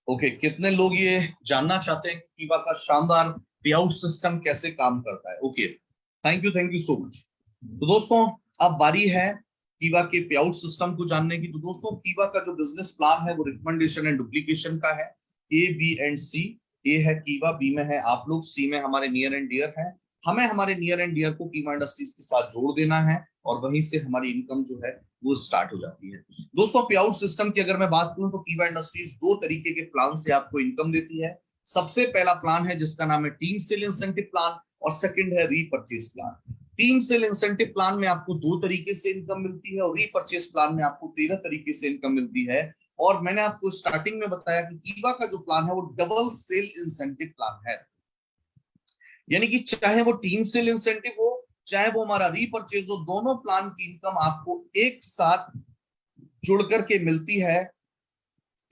Okay, कितने लोग ये जानना चाहते हैं कि कीवा का शानदार पे आउट सिस्टम कैसे काम करता है? Okay, thank you so much. तो दोस्तों, अब बारी है कीवा के पे आउट सिस्टम को जानने की। तो दोस्तों, कीवा का जो बिजनेस प्लान है वो रिकमेंडेशन एंड डुप्लीकेशन का है। ए, बी एंड सी। ए है कीवा, बी में है आप लोग, सी में हमारे नियर एंड डियर है। हमें हमारे नियर एंड डियर को कीवा इंडस्ट्रीज के साथ जोड़ देना है और वहीं से हमारी इनकम जो है वो स्टार्ट हो जाती है। दोस्तों, पे आउट सिस्टम की अगर मैं बात करूं तो कीवा इंडस्ट्रीज दो तरीके के प्लान से आपको इनकम देती है। सबसे पहला प्लान है जिसका नाम है टीम सेल इंसेंटिव प्लान, और सेकंड है repurchase plan. Team sale incentive plan में आपको दो तरीके से इनकम मिलती है और रीपर्चेज प्लान में आपको 13 तरीके से इनकम मिलती है। और मैंने आपको स्टार्टिंग में बताया कि कीवा का जो प्लान है वो डबल सेल इंसेंटिव प्लान है, यानी कि चाहे वो टीम सेल इंसेंटिव हो चाहे वो हमारा रीपर्चेज हो, दोनों प्लान की इनकम आपको एक साथ जुड़ करके मिलती है।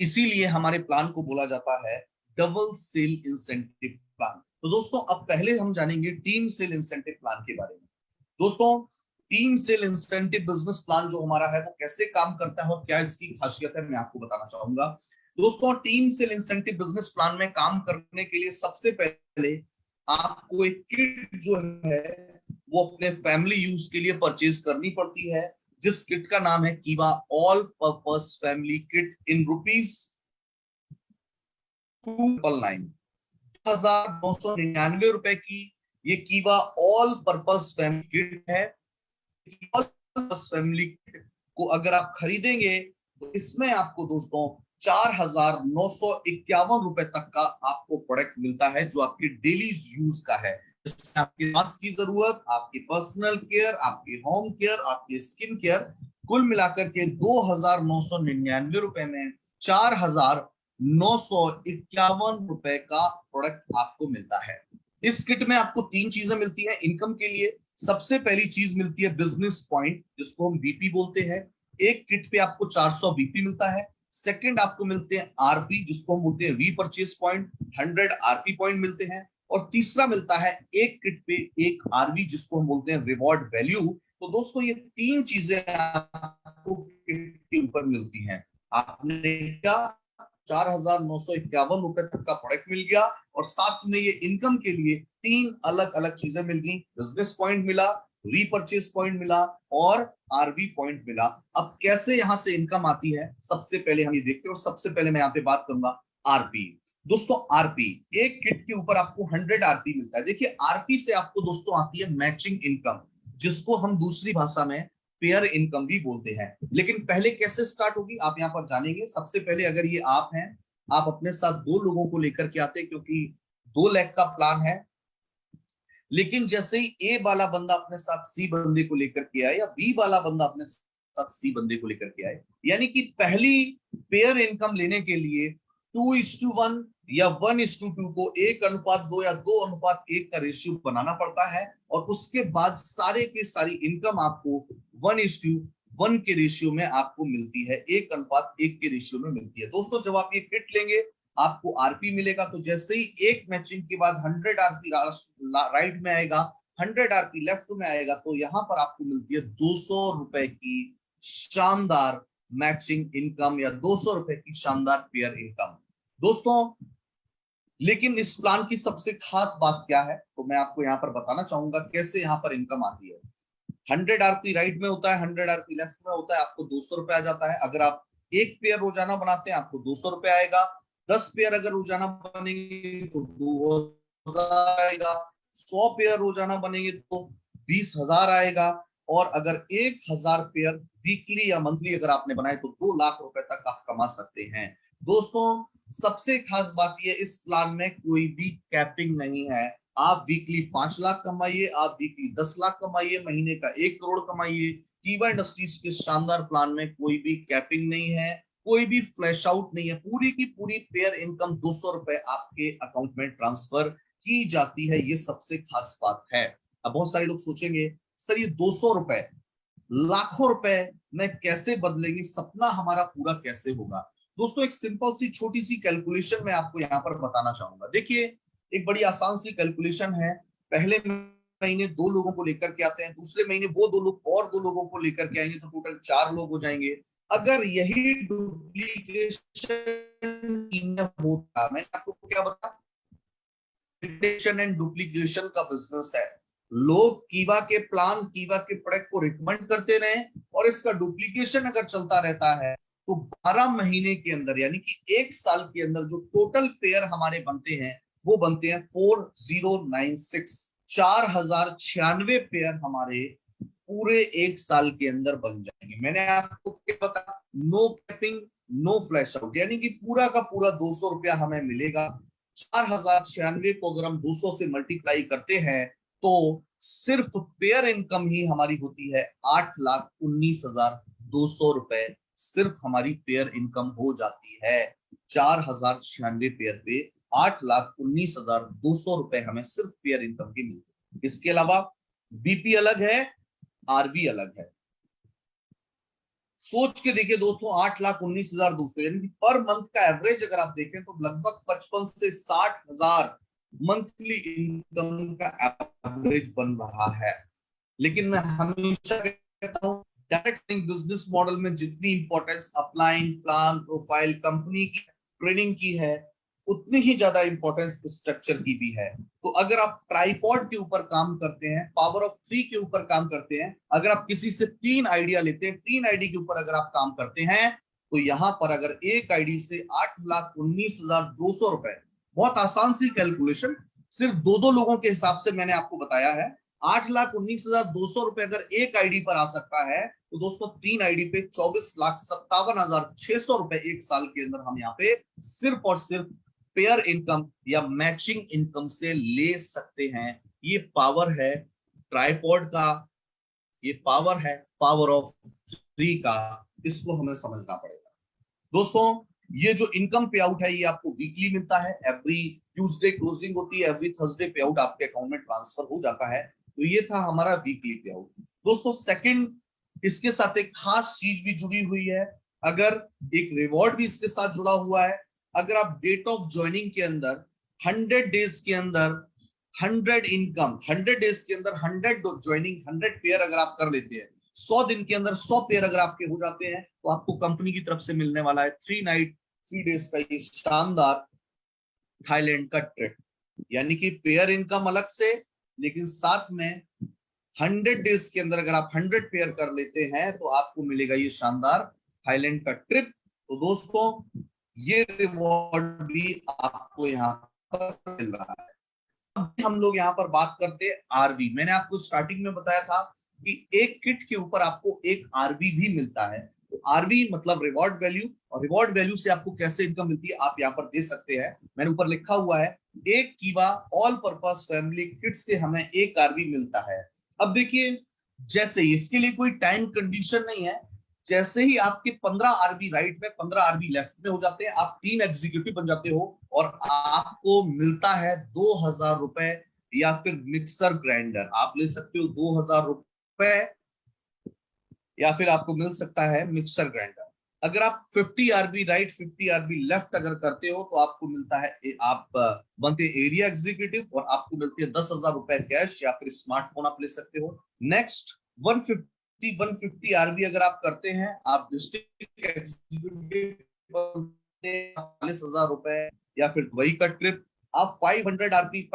इसीलिए हमारे प्लान को बोला जाता है डबल सेल इंसेंटिव प्लान। तो दोस्तों, अब पहले हम जानेंगे टीम सेल इंसेंटिव प्लान के बारे में। दोस्तों, team sale incentive business plan जो हमारा है वो कैसे काम करता है और क्या इसकी खासियत है, मैं आपको बताना चाहूंगा। दोस्तों, team sale incentive business plan में काम करने के लिए सबसे पहले आपको एक किट जो है वो अपने फैमिली यूज के लिए परचेज करनी पड़ती है, जिस किट का नाम है कीवा all purpose family kit in rupees 299, 2,999 की ये कीवा ऑल पर्पस फैमिली किट है। ऑल पर्पस फैमिली किट को अगर आप खरीदेंगे तो इसमें आपको दोस्तों 4,951 रुपए तक का आपको प्रोडक्ट मिलता है, जो आपके डेली यूज का है। आपके मास्क की जरूरत, आपकी पर्सनल केयर, आपकी होम केयर, आपकी स्किन केयर, कुल मिलाकर के 2,999 में 4,951 का प्रोडक्ट आपको मिलता है। इस किट में आपको तीन चीजें मिलती है इनकम के लिए। सबसे पहली चीज मिलती है बिजनेस पॉइंट, जिसको हम बीपी बोलते हैं। एक किट पे आपको 400 बीपी मिलता है। सेकंड, आपको मिलते हैं आरपी, जिसको हम बोलते हैं रीपर्चेज पॉइंट, 100 आरपी पॉइंट मिलते हैं। और तीसरा मिलता है एक किट पे एक आरवी, जिसको हम बोलते हैं रिवॉर्ड वैल्यू। तो दोस्तों, ये तीन चीजें आपको किट के ऊपर मिलती हैं। आपने क्या, 4,951 रुपए तक का प्रोडक्ट मिल गया और साथ में ये इनकम के लिए तीन अलग अलग चीजें मिल गई। बिजनेस पॉइंट मिला, रीपर्चेज पॉइंट मिला और आरवी पॉइंट मिला। अब कैसे यहां से इनकम आती है, सबसे पहले हम ये देखते हैं। और सबसे पहले मैं यहाँ पे बात करूंगा आरपी। दोस्तों, आरपी, एक किट के ऊपर आपको 100 आरपी मिलता है। देखिए, आरपी से आपको दोस्तों आती है मैचिंग इनकम, जिसको हम दूसरी भाषा में पेयर इनकम भी बोलते हैं। लेकिन पहले कैसे स्टार्ट होगी आप यहाँ पर जानेंगे। सबसे पहले, अगर ये आप हैं, आप अपने साथ दो लोगों को लेकर के आते हैं, क्योंकि 2 लाख का प्लान है। लेकिन जैसे ही ए वाला बंदा अपने साथ सी बंदे को लेकर के आए, या बी वाला बंदा अपने साथ सी बंदे को लेकर के आए, यानी कि पहली पेयर इनकम लेने के लिए 2:1 या 1:2 को 1:2 या 2:1 का रेशियो बनाना पड़ता है। और उसके बाद सारे के सारी इनकम आपको 1:1 के रेशियो में आपको मिलती है, 1:1 के रेशियो में मिलती है। दोस्तों, जब आप ये किट लेंगे आपको आरपी मिलेगा। तो जैसे ही एक मैचिंग के बाद 100 आरपी राइट में आएगा, 100 आरपी लेफ्ट में आएगा, तो यहां पर आपको मिलती है 200 रुपए की शानदार मैचिंग इनकम या 200 रुपए की शानदार पेयर इनकम। दोस्तों, लेकिन इस प्लान की सबसे खास बात क्या है, तो मैं आपको यहाँ पर बताना चाहूंगा कैसे यहाँ पर इनकम आती है। 100 आरपी राइट में होता है, 100 आरपी लेफ्ट में होता है, आपको 200 रुपए आ जाता है। अगर आप एक पेयर रोजाना बनाते हैं आपको 200 रुपए आएगा। 10 पेयर अगर रोजाना बनेंगे तो 2,000 आएगा। 100 पेयर रोजाना बनेंगे तो 20,000 आएगा। और अगर 1,000 पेयर वीकली या मंथली अगर आपने बनाए तो 2 लाख रुपए तक आप कमा सकते हैं। दोस्तों, सबसे खास बात यह, इस प्लान में कोई भी कैपिंग नहीं है। आप वीकली 5 लाख कमाइए, आप वीकली 10 लाख कमाइए, महीने का 1 करोड़ कमाइए। कीवा इंडस्ट्रीज के शानदार प्लान में कोई भी कैपिंग नहीं है, कोई भी फ्लैश आउट नहीं है। पूरी की पूरी पेयर इनकम 200 रुपए आपके अकाउंट में ट्रांसफर की जाती है। ये सबसे खास बात है। अब बहुत सारे लोग सोचेंगे, सर ये 200 रुपए लाखों रुपए में कैसे बदलेंगे, सपना हमारा पूरा कैसे होगा। दोस्तों, एक सिंपल सी छोटी सी कैलकुलेशन मैं आपको यहाँ पर बताना चाहूंगा। देखिए, एक बड़ी आसान सी कैलकुलेशन है। पहले महीने 2 लोगों को लेकर के आते हैं, दूसरे महीने वो 2 लोग और 2 लोगों को लेकर के आएंगे, तो टोटल 4 लोग हो जाएंगे। अगर यही डुप्लीकेशन होता, मैंने आपको क्या बताया, डुप्लीकेशन एंड डुप्लीकेशन का बिजनेस है। लोग कीवा के प्लान, कीवा के प्रोडक्ट को रिकमेंड करते रहे और इसका डुप्लीकेशन अगर चलता रहता है तो 12 महीने के अंदर यानी कि एक साल के अंदर जो टोटल पेयर हमारे बनते हैं वो बनते हैं 4096, 4096 पेयर हमारे पूरे एक साल के अंदर बन जाएंगे। मैंने आपको क्या बताया, no capping no flash out, यानी कि पूरा का पूरा 200 रुपया हमें मिलेगा। 4096 को अगर हम 200 से मल्टीप्लाई करते हैं तो सिर्फ पेयर इनकम ही हमारी होती है 8,19,200 रुपए, सिर्फ हमारी पेयर इनकम हो जाती है। 4096 पेयर पे 8,19,200 रुपए हमें सिर्फ पेयर इनकम की मिलती है। इसके अलावा बीपी अलग है, आरवी अलग है। सोच के देखिए दोस्तों, 8,19,200 यानी कि पर मंथ का एवरेज अगर आप देखें तो लगभग 55 से 60,000 मंथली इनकम का एवरेज बन रहा है। लेकिन मैं हमेशा कहता हूं, डायरेक्ट बिजनेस मॉडल में जितनी importance upline, plan, profile, company की ट्रेनिंग की है, उतनी ही ज्यादा इंपॉर्टेंस स्ट्रक्चर की भी है। तो अगर आप ट्राइपॉड के ऊपर काम करते हैं, पावर ऑफ 3 के ऊपर काम करते हैं, अगर आप किसी से 3 आइडिया लेते हैं, 3 आईडी के ऊपर अगर आप काम करते हैं, तो यहां पर अगर एक आईडी से 8,19,200 रुपए, बहुत आसान सी कैलकुलेशन, सिर्फ दो दो लोगों के हिसाब से मैंने आपको बताया है, 8,19,200 रुपए अगर एक आईडी पर आ सकता है, तो दोस्तों 3 आईडी पे 24,57,600 रुपए एक साल के अंदर हम यहाँ पे सिर्फ और सिर्फ पेयर इनकम या मैचिंग इनकम से ले सकते हैं। ये पावर है ट्राइपॉड का, ये पावर है पावर ऑफ 3 का, इसको हमें समझना पड़ेगा। दोस्तों ये जो इनकम पे आउट है ये आपको वीकली मिलता है, एवरी ट्यूसडे क्लोजिंग होती है, एवरी थर्सडे पे आउट आपके अकाउंट में ट्रांसफर हो जाता है। तो ये था हमारा वीकली पे आउट। दोस्तों सेकंड, इसके साथ एक खास चीज भी जुड़ी हुई है, अगर एक रिवॉर्ड भी इसके साथ जुड़ा हुआ है। अगर आप डेट ऑफ ज्वाइनिंग के अंदर 100 डेज के अंदर 100 इनकम, 100 डेज के अंदर 100 ज्वाइनिंग, 100 पेयर अगर आप कर लेते हैं, 100 दिन के अंदर 100 पेयर अगर आपके हो जाते हैं, तो आपको कंपनी की तरफ से मिलने वाला है 3 नाइट 3 डेज का ये शानदार थाईलैंड का ट्रिप। यानी कि पेयर इनकम अलग से, लेकिन साथ में 100 डेज के अंदर अगर आप 100 पेयर कर लेते हैं तो आपको मिलेगा ये शानदार थाईलैंड का ट्रिप। तो दोस्तों ये रिवॉर्ड भी आपको यहाँ पर मिल रहा है। हम लोग यहाँ पर बात करते हैं आरवी। मैंने आपको स्टार्टिंग में बताया था कि एक किट के ऊपर आपको एक आरवी भी मिलता है। तो आरवी मतलब रिवॉर्ड वैल्यू, और रिवॉर्ड वैल्यू से आपको कैसे इनकम मिलती है आप यहाँ पर दे सकते हैं। मैंने ऊपर लिखा हुआ है, एक कीवा ऑल पर्पस फैमिली किट से हमें एक आरवी मिलता है। अब देखिए, जैसे इसके लिए कोई टाइम कंडीशन नहीं है, जैसे ही आपके 15 आरबी राइट में 15 आरबी लेफ्ट में हो जाते हैं, आप टीम एग्जीक्यूटिव बन जाते हो और आपको मिलता है 2,000 रुपए, या फिर मिक्सर ग्राइंडर आप ले सकते हो 2,000 रुपए, या फिर आपको मिल सकता है मिक्सर ग्राइंडर। अगर आप 50 आरबी राइट 50 आरबी लेफ्ट अगर करते हो तो आपको मिलता है, आप बनते एरिया एग्जीक्यूटिव और आपको मिलती है 10,000 रुपए कैश, या फिर स्मार्टफोन आप ले सकते हो। नेक्स्ट 150 आरबी अगर आप करते हैं, आप डिस्ट्रिक्ट एग्जीक्यूटिव 40,000 रुपए, या फिर दुबई का ट्रिप। आप 500 आरपी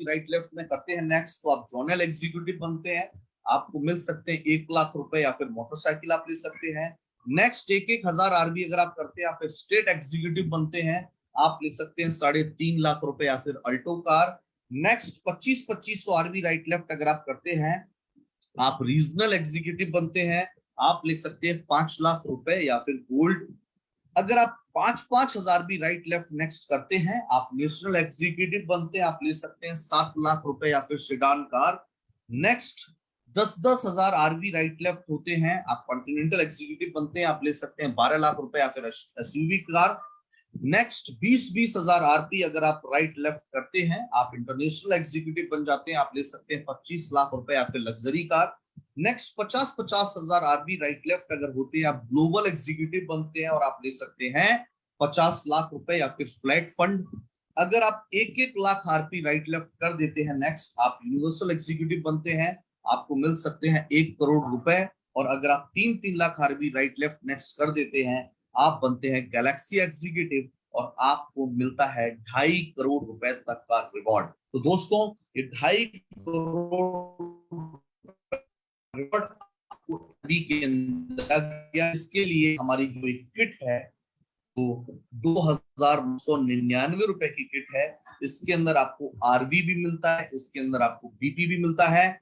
राइट लेफ्ट में करते हैं नेक्स्ट, तो आप जोनल एग्जीक्यूटिव बनते हैं, आपको मिल सकते हैं 1,00,000 रुपए, या फिर मोटरसाइकिल आप ले सकते हैं। नेक्स्ट 1,000 आरबी अगर आप करते हैं, आप स्टेट एग्जीक्यूटिव बनते हैं, आप ले सकते हैं 3.5 लाख रुपए, या फिर Alto car. Next 25-25 RB right left अगर आप करते हैं, आप रीजनल एग्जीक्यूटिव बनते हैं, आप ले सकते हैं 5 लाख रुपए, या फिर गोल्ड। अगर आप 5-5 हजार भी राइट लेफ्ट नेक्स्ट करते हैं, आप नेशनल एग्जीक्यूटिव बनते हैं, आप ले सकते हैं 7 लाख रुपए, या फिर सेडान कार। नेक्स्ट 10-10 हजार आरबी राइट लेफ्ट होते हैं, आप कॉन्टिनेंटल एग्जीक्यूटिव बनते हैं, आप ले सकते हैं 12 लाख रुपए, या फिर एसयूवी कार। नेक्स्ट 20-20 हजार आरपी अगर आप राइट लेफ्ट करते हैं, आप इंटरनेशनल एग्जीक्यूटिव बन जाते हैं, आप ले सकते हैं 25 लाख रुपए, या फिर लग्जरी कार। नेक्स्ट 50-50 हजार आरबी राइट लेफ्ट अगर होते हैं, आप ग्लोबल एग्जीक्यूटिव बनते हैं और आप ले सकते हैं 50 लाख रुपए, या फिर फ्लैट फंड। अगर आप 1-1 लाख आरपी राइट लेफ्ट कर देते हैं नेक्स्ट, आप यूनिवर्सल एग्जीक्यूटिव बनते हैं, आपको मिल सकते हैं 1 करोड़ रुपए। और अगर आप 3-3 lakh RB right left next कर देते हैं, आप बनते हैं गैलेक्सी एग्जीक्यूटिव और आपको मिलता है 2.5 करोड़ रुपए तक का रिवॉर्ड। तो दोस्तों ये 2.5 करोड़ रिवॉर्ड आपको अभी के अंदर, या इसके लिए हमारी जो एक किट है तो 2,999 रुपए की किट है। इसके अंदर आपको आरवी भी मिलता है, इसके अंदर आपको बीपी भी मिलता है।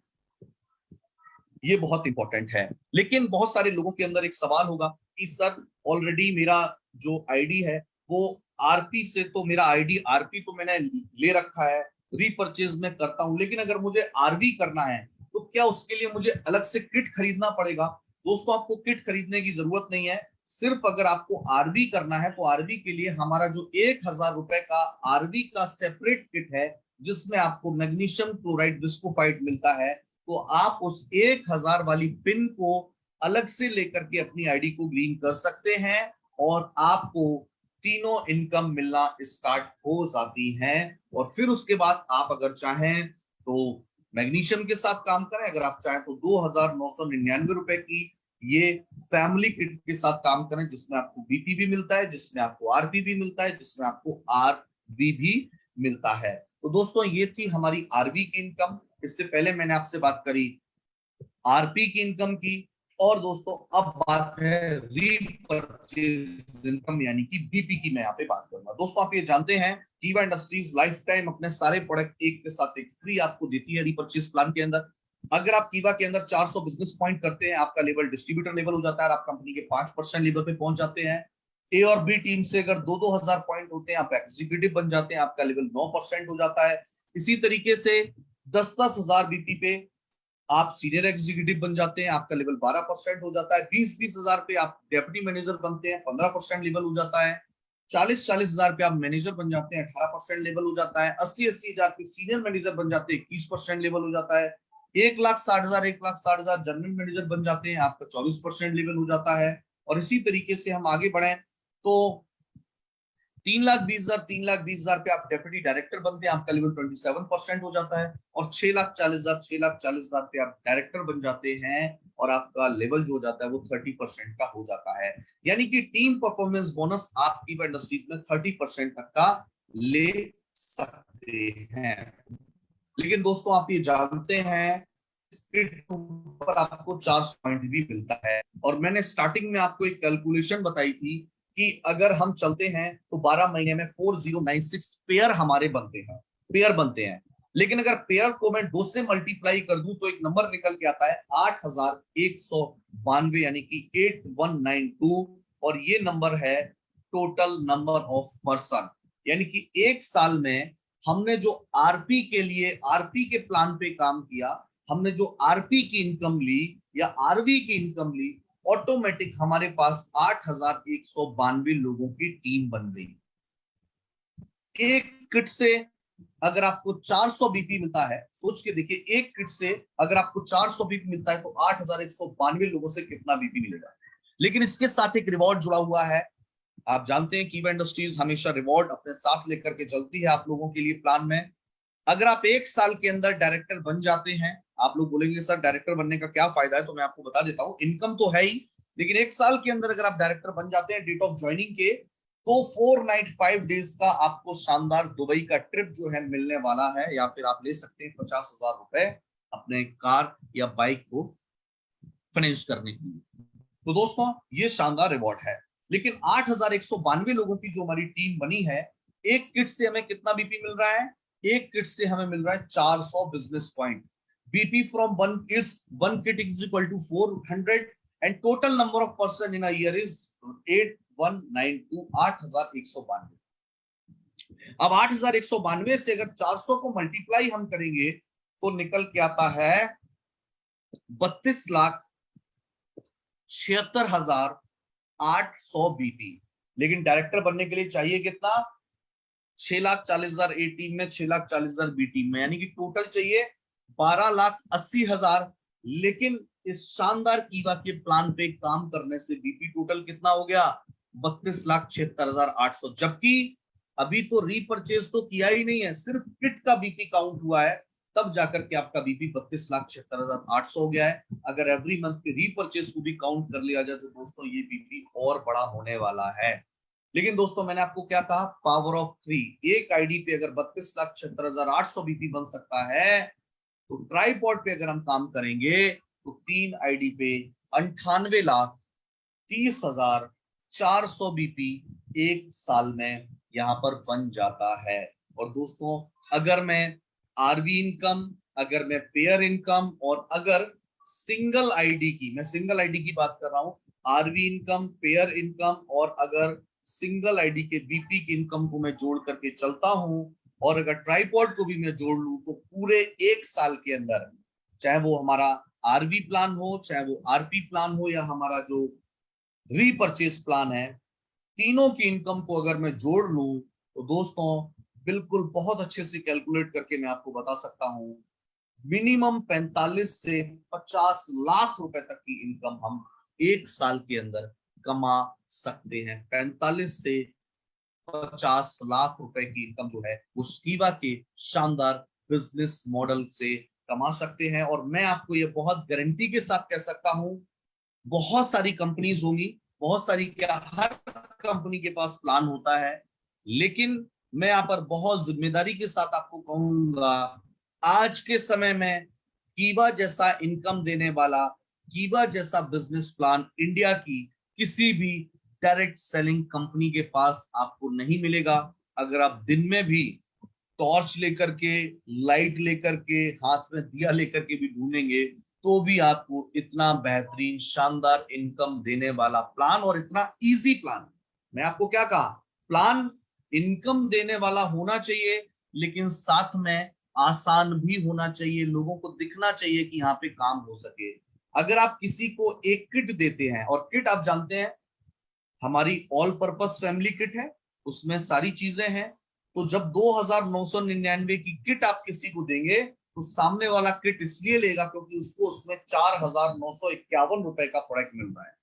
ये बहुत इंपॉर्टेंट है। लेकिन बहुत सारे लोगों के अंदर एक सवाल होगा कि सर ऑलरेडी मेरा जो आईडी है वो आरपी से, तो मेरा आईडी आरपी तो मैंने ले रखा है, रीपरचेज में करता हूं, लेकिन अगर मुझे आरवी करना है तो क्या उसके लिए मुझे अलग से किट खरीदना पड़ेगा? दोस्तों आपको किट खरीदने की जरूरत नहीं है। सिर्फ अगर आपको आरवी करना है तो आरवी के लिए हमारा जो 1,000 रुपए का आरवी का सेपरेट किट है, जिसमें आपको मैग्नीशियम क्लोराइड विस्कोफाइट मिलता है, तो आप उस 1,000 वाली पिन को अलग से लेकर के अपनी आईडी को ग्रीन कर सकते हैं और आपको तीनों इनकम मिलना स्टार्ट हो जाती हैं। और फिर उसके बाद आप अगर चाहें तो मैग्नीशियम के साथ काम करें, अगर आप चाहें तो 2,999 रुपए की ये फैमिली किट के साथ काम करें, जिसमें आपको बीपी भी मिलता है, जिसमें आपको आरपी भी मिलता है, जिसमें आपको आरवी भी मिलता है। तो दोस्तों ये थी हमारी आरवी की इनकम। इससे पहले मैंने आपसे बात करी आरपी की इनकम की, और दोस्तों अब बात है रीपरचेज इनकम यानी कि बीपी की मैं यहाँ पे बात करूंगा। दोस्तों आप ये जानते हैं कीवा इंडस्ट्रीज लाइफ टाइम अपने सारे प्रोडक्ट एक के साथ एक फ्री आपको देती है रीपरचेज प्लान के अंदर। अगर आप कीवा के अंदर 400 बिजनेस पॉइंट करते हैं, आपका लेवल डिस्ट्रीब्यूटर लेवल हो जाता है, आप कंपनी के 5% लेवल पे पहुंच जाते हैं। ए और बी टीम से अगर 2-2 हजार पॉइंट होते हैं, आप एग्जीक्यूटिव बन जाते हैं, आपका लेवल 9% हो जाता है। इसी तरीके से 10-10 हजार बीपी पे आप सीनियर एग्जीक्यूटिव बन जाते हैं, आपका लेवल 12% हो जाता है। 20-20 हजार पे आप डेप्यूटी मैनेजर बनते हैं, 15% लेवल हो जाता है। 40-40 हजार पे आप मैनेजर बन जाते हैं, 18% लेवल हो जाता है। 80-80 हजार पे सीनियर मैनेजर बन जाते हैं, 21% लेवल हो जाता है। 1,60,000 जनरल मैनेजर बन जाते हैं, आपका 24% लेवल हो जाता है। और इसी तरीके से हम आगे बढ़े तो 3,20,000 पे आप डेप्यूटी डायरेक्टर बनते हैं, आपका लेवल 27% हो जाता है। और 6,40,000 पे आप डायरेक्टर बन जाते हैं और आपका लेवल जो हो जाता है वो 30% का हो जाता है। यानी कि टीम परफॉर्मेंस बोनस आप कीवा इंडस्ट्रीज में 30% तक का ले सकते हैं। लेकिन दोस्तों आप ये जानते हैं इसके ऊपर आपको 400 पॉइंट भी मिलता है। और मैंने स्टार्टिंग में आपको एक कैलकुलेशन बताई थी कि अगर हम चलते हैं तो 12 महीने में 4096 पेयर हमारे बनते हैं, पेयर बनते हैं। लेकिन अगर पेयर को मैं 2 से मल्टीप्लाई कर दूं तो एक नंबर निकल के आता है 8,192 यानी कि 8192। और ये नंबर है टोटल नंबर ऑफ पर्सन, यानी कि एक साल में हमने जो आरपी के लिए आरपी के प्लान पे काम किया, हमने जो आरपी की इनकम ली या आरवी की इनकम ली, ऑटोमेटिक हमारे पास 8,192 लोगों की टीम बन गई। एक किट से अगर आपको 400 बीपी मिलता है, सोच के देखिए, एक किट से अगर आपको 400 बीपी मिलता है तो 8,192 लोगों से कितना बीपी मिलेगा। लेकिन इसके साथ एक रिवॉर्ड जुड़ा हुआ है। आप जानते हैं कीवा इंडस्ट्रीज हमेशा रिवॉर्ड अपने साथ लेकर के चलती है आप लोगों के लिए प्लान में। अगर आप एक साल के अंदर डायरेक्टर बन जाते हैं, आप लोग बोलेंगे सर डायरेक्टर बनने का क्या फायदा है, तो मैं आपको बता देता हूं। इनकम तो है ही, लेकिन एक साल के अंदर अगर आप डायरेक्टर बन जाते हैं डेट ऑफ ज्वाइनिंग के, तो 4 नाइट 5 डेज का आपको शानदार दुबई का ट्रिप जो है मिलने वाला है, या फिर आप ले सकते हैं 50,000 रुपए अपने कार या बाइक को फाइनेंस करने के लिए। तो दोस्तों ये शानदार रिवॉर्ड है। लेकिन 8,192 लोगों की जो हमारी टीम बनी है, एक किट से हमें कितना बीपी मिल रहा है? एक किट से हमें मिल रहा है 400 business point. BP from one kit is equal to 400 and total number of person in a year is 8192, 8,192। अब 8,192 से अगर 400 को मल्टीप्लाई हम करेंगे तो निकल के आता है 32,76,800 बीपी। लेकिन डायरेक्टर बनने के लिए चाहिए कितना? 6,40,000 ए टीम में, 6,40,000 बी टीम में, यानी कि टोटल चाहिए 12,80,000। लेकिन इस शानदार कीवा के प्लान पे काम करने से बीपी टोटल कितना हो गया? 32,76,800। जबकि अभी तो रीपरचेज तो किया ही नहीं है, सिर्फ किट का बीपी काउंट हुआ है, तब जाकर के आपका बीपी 32,76,800 हो गया है। अगर एवरी मंथ के रीपर्चेस को भी काउंट कर लिया जाए तो दोस्तों ये बीपी और बड़ा होने वाला है। लेकिन दोस्तों मैंने आपको क्या कहा, पावर ऑफ 3। एक आईडी पे अगर 32,76,800 बीपी बन सकता है, तो ट्राईपॉड पे अगर हम काम करेंगे तो 3 आईडी पे 98,30,400 बीपी एक साल में यहाँ पर बन जाता है। और दोस्तों अगर मैं आरवी इनकम, अगर मैं पेयर इनकम, और अगर सिंगल आईडी की, मैं सिंगल आईडी की बात कर रहा हूं, आरवी इनकम, पेयर इनकम, और अगर सिंगल आईडी के बीपी की इनकम को मैं जोड़ करके चलता हूं, और अगर ट्राईपॉड को भी मैं जोड़ लूं, तो पूरे एक साल के अंदर, चाहे वो हमारा आरवी प्लान हो, चाहे वो आरपी प्लान हो, या हमारा जो रीपरचेस प्लान है, तीनों की इनकम को अगर मैं जोड़ लूं, तो दोस्तों बिल्कुल बहुत अच्छे से कैलकुलेट करके मैं आपको बता सकता हूं, मिनिमम 45 से 50 लाख रुपए तक की इनकम हम एक साल के अंदर कमा सकते हैं। 45 से 50 लाख रुपए की इनकम जो है वो स्कीवा के शानदार बिजनेस मॉडल से कमा सकते हैं। और मैं आपको ये बहुत गारंटी के साथ कह सकता हूं, बहुत सारी कंपनीज होंगी, बहुत सारी क्या, हर कंपनी के पास प्लान होता है, लेकिन मैं यहाँ पर बहुत जिम्मेदारी के साथ आपको कहूंगा, आज के समय में कीवा जैसा इनकम देने वाला, कीवा जैसा बिजनेस प्लान इंडिया की किसी भी डायरेक्ट सेलिंग कंपनी के पास आपको नहीं मिलेगा। अगर आप दिन में भी टॉर्च लेकर के, लाइट लेकर के, हाथ में दिया लेकर के भी ढूंढेंगे, तो भी आपको इतना बेहतरीन शानदार इनकम देने वाला प्लान, और इतना इजी प्लान, मैं आपको क्या कहा, प्लान इनकम देने वाला होना चाहिए, लेकिन साथ में आसान भी होना चाहिए, लोगों को दिखना चाहिए कि यहाँ पे काम हो सके। अगर आप किसी को एक किट देते हैं, और किट आप जानते हैं हमारी ऑल पर्पस फैमिली किट है, उसमें सारी चीजें हैं, तो जब 2,999 की किट आप किसी को देंगे, तो सामने वाला किट इसलिए लेगा क्योंकि उसको उसमें 4,951 रुपए का प्रोडक्ट मिल रहा है,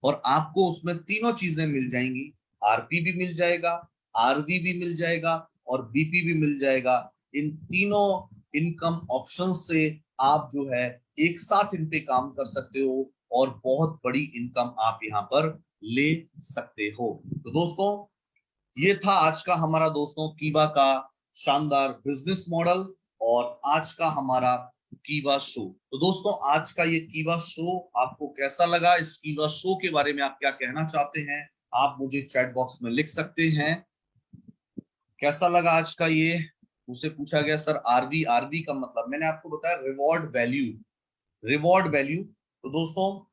और आपको उसमें तीनों चीजें मिल जाएंगी, आरपी भी मिल जाएगा, आरवी भी मिल जाएगा, और बीपी भी मिल जाएगा। इन तीनों इनकम ऑप्शन से आप जो है एक साथ इन पे काम कर सकते हो, और बहुत बड़ी इनकम आप यहाँ पर ले सकते हो। तो दोस्तों ये था आज का हमारा दोस्तों कीवा का शानदार बिजनेस मॉडल, और आज का हमारा कीवा शो। तो दोस्तों आज का ये कीवा शो आपको कैसा लगा, इस कीवा शो के बारे में आप क्या कहना चाहते हैं, आप मुझे चैट बॉक्स में लिख सकते हैं। कैसा लगा आज का ये, मुझसे पूछा गया सर आरवी, आरवी का मतलब मैंने आपको बताया रिवॉर्ड वैल्यू, रिवॉर्ड वैल्यू। तो दोस्तों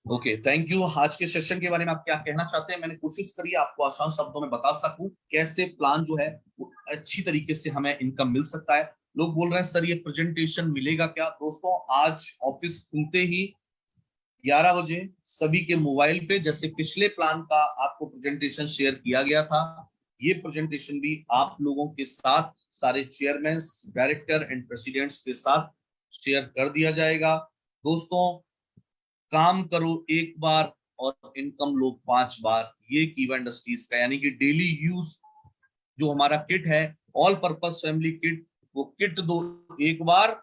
ओके, थैंक यू। आज के सेशन के बारे में आप क्या कहना चाहते हैं, मैंने कोशिश करी आपको आसान शब्दों में बता सकूं कैसे प्लान जो है वो अच्छी तरीके से हमें इनकम मिल सकता है। लोग बोल रहे हैं सर ये प्रेजेंटेशन मिलेगा क्या। दोस्तों आज ऑफिस खुलते ही 11 बजे सभी के मोबाइल पे, जैसे पिछले प्लान का आपको प्रेजेंटेशन शेयर किया गया था, ये प्रेजेंटेशन भी आप लोगों के साथ सारे चेयरमैन, डायरेक्टर एंड प्रेसिडेंट्स के साथ शेयर कर दिया जाएगा। दोस्तों काम करो एक बार और इनकम लो 5 बार, ये कीवा इंडस्ट्रीज का, यानी कि डेली यूज जो हमारा किट है, ऑल पर्पस फैमिली किट, वो किट दो एक बार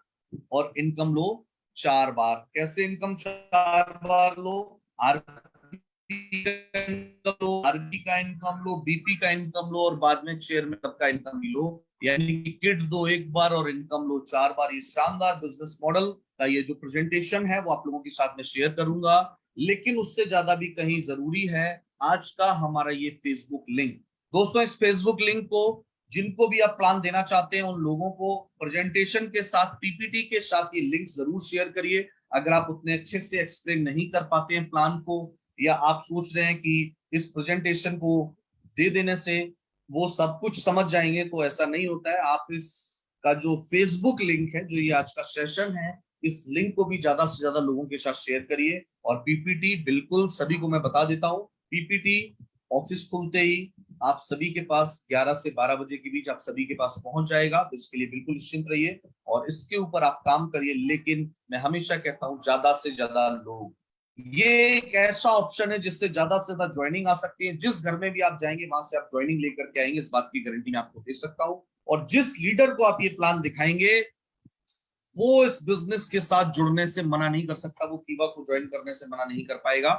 और इनकम लो 4 बार। कैसे इनकम 4 बार लो, आरपी का इनकम लो, आरबी का इनकम लो, बीपी का इनकम लो, और बाद में चेयरमैन का इनकम भी लो, यानी कि किट दो एक बार और इनकम लो 4 बार। ये शानदार बिजनेस मॉडल का ये जो प्रेजेंटेशन है वो आप लोगों के साथ में शेयर करूंगा, लेकिन उससे ज्यादा भी कहीं जरूरी है आज का हमारा ये फेसबुक लिंक। दोस्तों इस फेसबुक लिंक को जिनको भी आप प्लान देना चाहते हैं उन लोगों को प्रेजेंटेशन के साथ, पीपीटी के साथ ये लिंक जरूर शेयर करिए। अगर आप उतने अच्छे से एक्सप्लेन नहीं कर पाते हैं प्लान को, या आप सोच रहे हैं कि इस प्रेजेंटेशन को दे देने से वो सब कुछ समझ जाएंगे, तो ऐसा नहीं होता है। आप इसका जो फेसबुक लिंक है, जो ये आज का सेशन है, इस लिंक को भी ज्यादा से ज्यादा लोगों के साथ शेयर करिए। और पीपीटी बिल्कुल सभी को मैं बता देता हूँ, पीपीटी ऑफिस खुलते ही आप सभी के पास 11 से 12 बजे के बीच आप सभी के पास पहुंच जाएगा, तो इसके लिए बिल्कुल निश्चिंत रहिए और इसके ऊपर आप काम करिए। लेकिन मैं हमेशा कहता हूं ज्यादा से ज्यादा लोग, ये एक ऐसा ऑप्शन है जिससे ज्यादा से ज्यादा ज्वाइनिंग आ सकती है। जिस घर में भी आप जाएंगे वहां से आप ज्वाइनिंग लेकर के आएंगे, इस बात की गारंटी मैं आपको दे सकता हूँ। और जिस लीडर को आप ये प्लान दिखाएंगे वो इस बिजनेस के साथ जुड़ने से मना नहीं कर सकता, वो कीवा को ज्वाइन करने से मना नहीं कर पाएगा।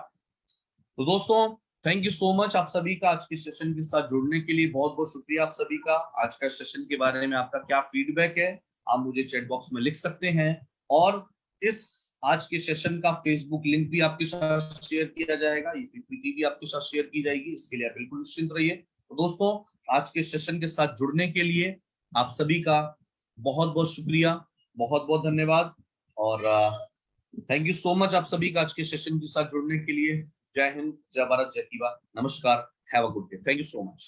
तो दोस्तों थैंक यू सो मच आप सभी का आज के सेशन के साथ जुड़ने के लिए, बहुत बहुत शुक्रिया आप सभी का। आज का सेशन के बारे में आपका क्या फीडबैक है आप मुझे चैट बॉक्स में लिख सकते हैं, और इस आज के सेशन का फेसबुक लिंक भी आपके साथ शेयर किया जाएगा, ये पीपीटी भी आपके साथ शेयर की जाएगी, इसके लिए आप बिल्कुल निश्चिंत रहिए। तो दोस्तों आज के सेशन के साथ जुड़ने के लिए आप सभी का बहुत बहुत शुक्रिया, बहुत बहुत धन्यवाद, और थैंक यू सो मच आप सभी का आज के सेशन के साथ जुड़ने के लिए। जय हिंद, जय भारत, जय कीवा, नमस्कार, have a good day, thank you so much.